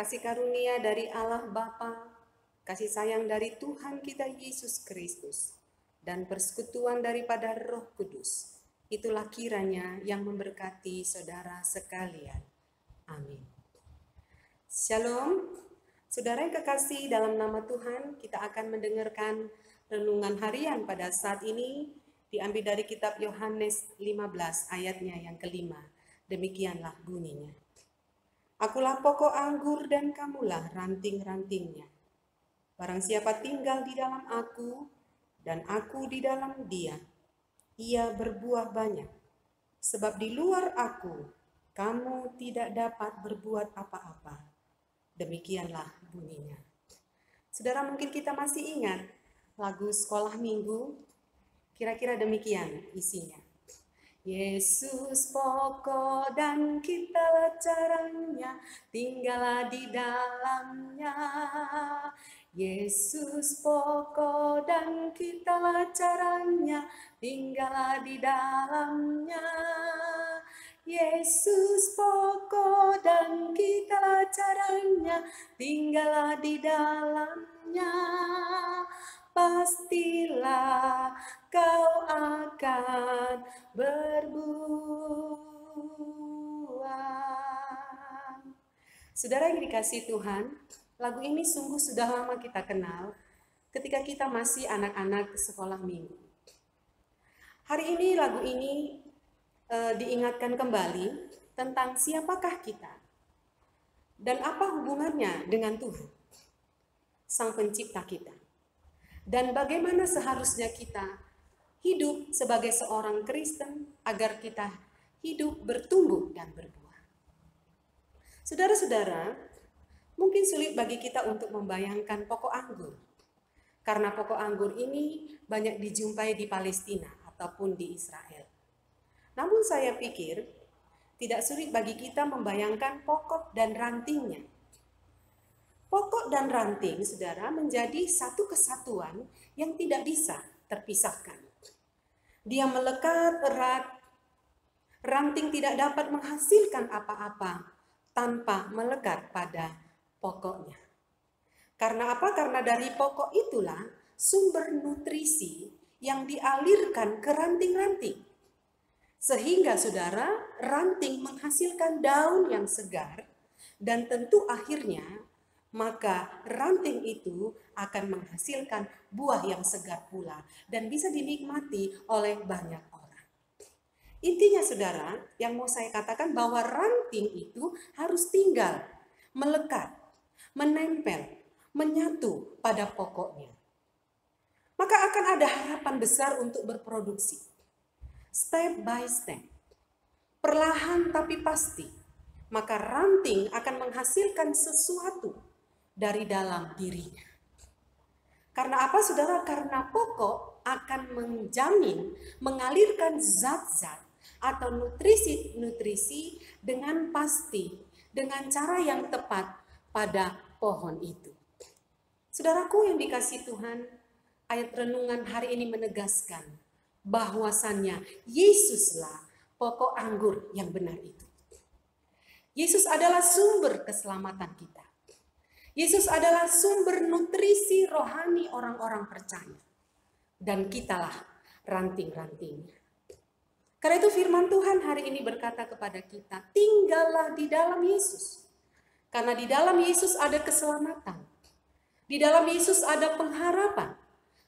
kasih karunia dari Allah Bapa, kasih sayang dari Tuhan kita Yesus Kristus, dan persekutuan daripada Roh Kudus, itulah kiranya yang memberkati saudara sekalian. Amin. Shalom, saudara yang kekasih dalam nama Tuhan, kita akan mendengarkan renungan harian pada saat ini, diambil dari kitab Yohanes 15 ayatnya yang kelima. Demikianlah bunyinya. Akulah pokok anggur dan kamulah ranting-rantingnya. Barang siapa tinggal di dalam aku dan aku di dalam dia, ia berbuah banyak. Sebab di luar aku, kamu tidak dapat berbuat apa-apa. Demikianlah bunyinya. Saudara, mungkin kita masih ingat lagu sekolah minggu, kira-kira demikian isinya. Yesus pokok dan kitalah caranya, tinggallah di dalamnya. Yesus pokok dan kitalah caranya, tinggallah di dalamnya. Yesus pokok dan kitalah caranya, tinggallah di dalamnya. Pastilah kau akan berbuah. Saudara yang dikasihi Tuhan, lagu ini sungguh sudah lama kita kenal ketika kita masih anak-anak sekolah minggu. Hari ini lagu ini diingatkan kembali tentang siapakah kita dan apa hubungannya dengan Tuhan, Sang Pencipta kita. Dan bagaimana seharusnya kita hidup sebagai seorang Kristen agar kita hidup bertumbuh dan berbuah. Saudara-saudara, mungkin sulit bagi kita untuk membayangkan pokok anggur. Karena pokok anggur ini banyak dijumpai di Palestina ataupun di Israel. Namun saya pikir tidak sulit bagi kita membayangkan pokok dan rantingnya. Pokok dan ranting, saudara, menjadi satu kesatuan yang tidak bisa terpisahkan. Dia melekat erat, ranting tidak dapat menghasilkan apa-apa tanpa melekat pada pokoknya. Karena apa? Karena dari pokok itulah sumber nutrisi yang dialirkan ke ranting-ranting. Sehingga saudara, ranting menghasilkan daun yang segar dan tentu akhirnya maka ranting itu akan menghasilkan buah yang segar pula dan bisa dinikmati oleh banyak orang. Intinya saudara, yang mau saya katakan bahwa ranting itu harus tinggal, melekat, menempel, menyatu pada pokoknya. Maka akan ada harapan besar untuk berproduksi. Step by step, perlahan tapi pasti, maka ranting akan menghasilkan sesuatu dari dalam dirinya. Karena apa saudara? Karena pokok akan menjamin mengalirkan zat-zat atau nutrisi-nutrisi dengan pasti, dengan cara yang tepat pada pohon itu. Saudaraku yang dikasihi Tuhan, ayat renungan hari ini menegaskan bahwasannya Yesuslah pokok anggur yang benar itu. Yesus adalah sumber keselamatan kita. Yesus adalah sumber nutrisi rohani orang-orang percaya. Dan kitalah ranting-rantingnya. Karena itu firman Tuhan hari ini berkata kepada kita, tinggallah di dalam Yesus. Karena di dalam Yesus ada keselamatan. Di dalam Yesus ada pengharapan.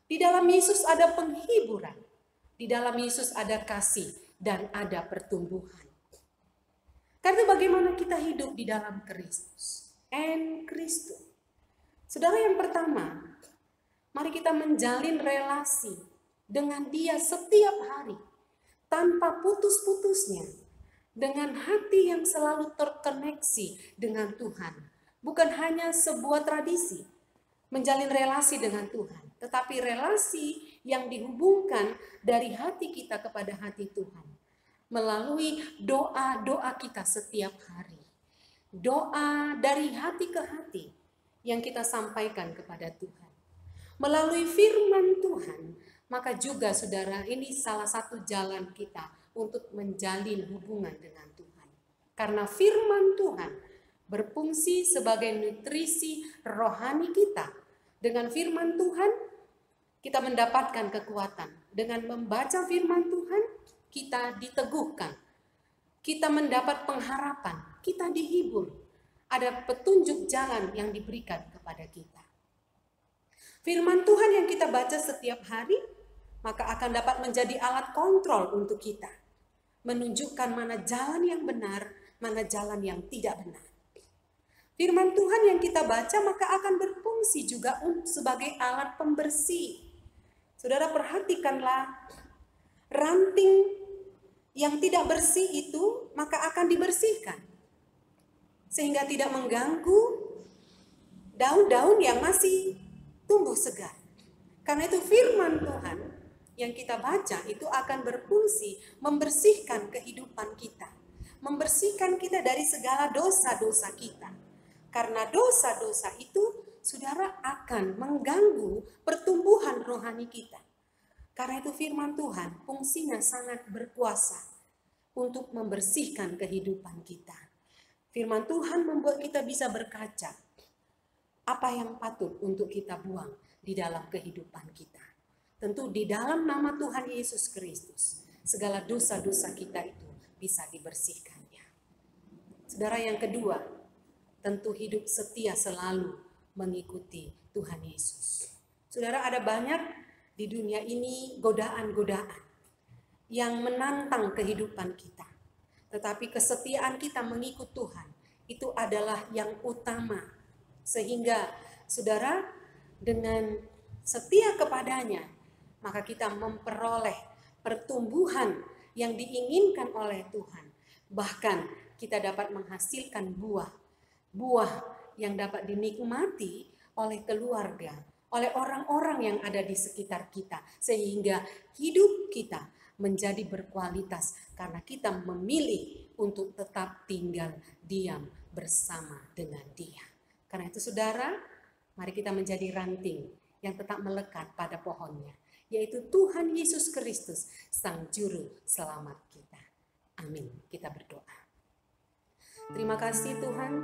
Di dalam Yesus ada penghiburan. Di dalam Yesus ada kasih dan ada pertumbuhan. Karena bagaimana kita hidup di dalam Kristus. Kristus. Saudara, yang pertama, mari kita menjalin relasi dengan Dia setiap hari tanpa putus-putusnya, dengan hati yang selalu terkoneksi dengan Tuhan. Bukan hanya sebuah tradisi menjalin relasi dengan Tuhan, tetapi relasi yang dihubungkan dari hati kita kepada hati Tuhan melalui doa-doa kita setiap hari. Doa dari hati ke hati yang kita sampaikan kepada Tuhan. Melalui firman Tuhan, maka juga saudara, ini salah satu jalan kita untuk menjalin hubungan dengan Tuhan. Karena firman Tuhan berfungsi sebagai nutrisi rohani kita. Dengan firman Tuhan, kita mendapatkan kekuatan. Dengan membaca firman Tuhan, kita diteguhkan. Kita mendapat pengharapan, kita dihibur. Ada petunjuk jalan yang diberikan kepada kita. Firman Tuhan yang kita baca setiap hari, maka akan dapat menjadi alat kontrol untuk kita. Menunjukkan mana jalan yang benar, mana jalan yang tidak benar. Firman Tuhan yang kita baca maka akan berfungsi juga sebagai alat pembersih. Saudara, perhatikanlah, ranting yang tidak bersih itu maka akan dibersihkan. Sehingga tidak mengganggu daun-daun yang masih tumbuh segar. Karena itu firman Tuhan yang kita baca itu akan berfungsi membersihkan kehidupan kita. Membersihkan kita dari segala dosa-dosa kita. Karena dosa-dosa itu, saudara, akan mengganggu pertumbuhan rohani kita. Karena itu firman Tuhan fungsinya sangat berkuasa untuk membersihkan kehidupan kita. Firman Tuhan membuat kita bisa berkaca apa yang patut untuk kita buang di dalam kehidupan kita. Tentu di dalam nama Tuhan Yesus Kristus, segala dosa-dosa kita itu bisa dibersihkannya. Saudara, yang kedua, tentu hidup setia selalu mengikuti Tuhan Yesus. Saudara, ada banyak di dunia ini godaan-godaan yang menantang kehidupan kita. Tetapi kesetiaan kita mengikut Tuhan itu adalah yang utama. Sehingga saudara, dengan setia kepadanya, maka kita memperoleh pertumbuhan yang diinginkan oleh Tuhan. Bahkan kita dapat menghasilkan buah yang dapat dinikmati oleh keluarga, oleh orang-orang yang ada di sekitar kita. Sehingga hidup kita menjadi berkualitas karena kita memilih untuk tetap tinggal diam bersama dengan Dia. Karena itu saudara, mari kita menjadi ranting yang tetap melekat pada pohonnya, yaitu Tuhan Yesus Kristus, Sang Juru Selamat kita. Amin. Kita berdoa. Terima kasih Tuhan,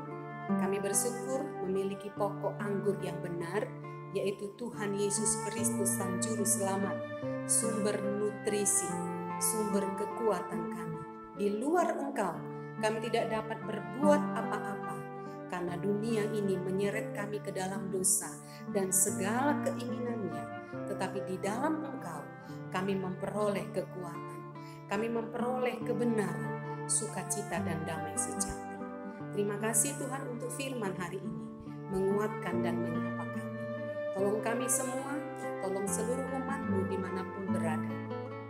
kami bersyukur memiliki pokok anggur yang benar, yaitu Tuhan Yesus Kristus, Sang Juru Selamat, sumber nutrisi, sumber kekuatan kami. Di luar Engkau, kami tidak dapat berbuat apa-apa, karena dunia ini menyeret kami ke dalam dosa dan segala keinginannya. Tetapi di dalam Engkau, kami memperoleh kekuatan, kami memperoleh kebenaran, sukacita dan damai sejahtera. Terima kasih Tuhan untuk firman hari ini, menguatkan dan menyapa kami. Tolong kami semua, tolong seluruh umat-Mu dimanapun berada,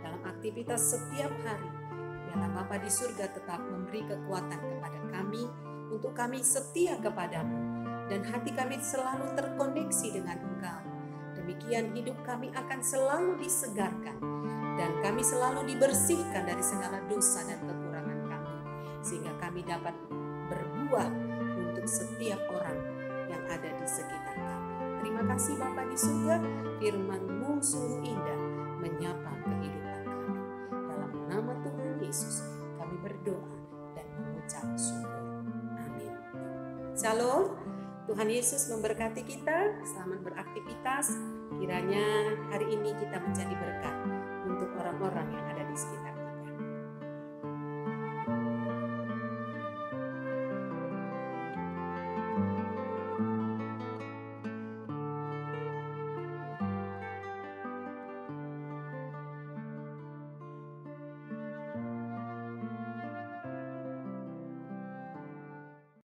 dalam aktivitas setiap hari. Biarlah Bapa di surga tetap memberi kekuatan kepada kami, untuk kami setia kepadamu, dan hati kami selalu terkoneksi dengan Engkau. Demikian hidup kami akan selalu disegarkan, dan kami selalu dibersihkan dari segala dosa dan kekurangan kami, sehingga kami dapat berbuah untuk setiap orang yang ada di sekitar kami. Terima kasih Bapa di surga, firman-Mu sungguh indah menyapa kehidupan kami. Dalam nama Tuhan Yesus kami berdoa dan mengucap syukur. Amin. Shalom, Tuhan Yesus memberkati kita. Selamat beraktivitas. Kiranya hari ini kita menjadi berkat untuk orang-orang yang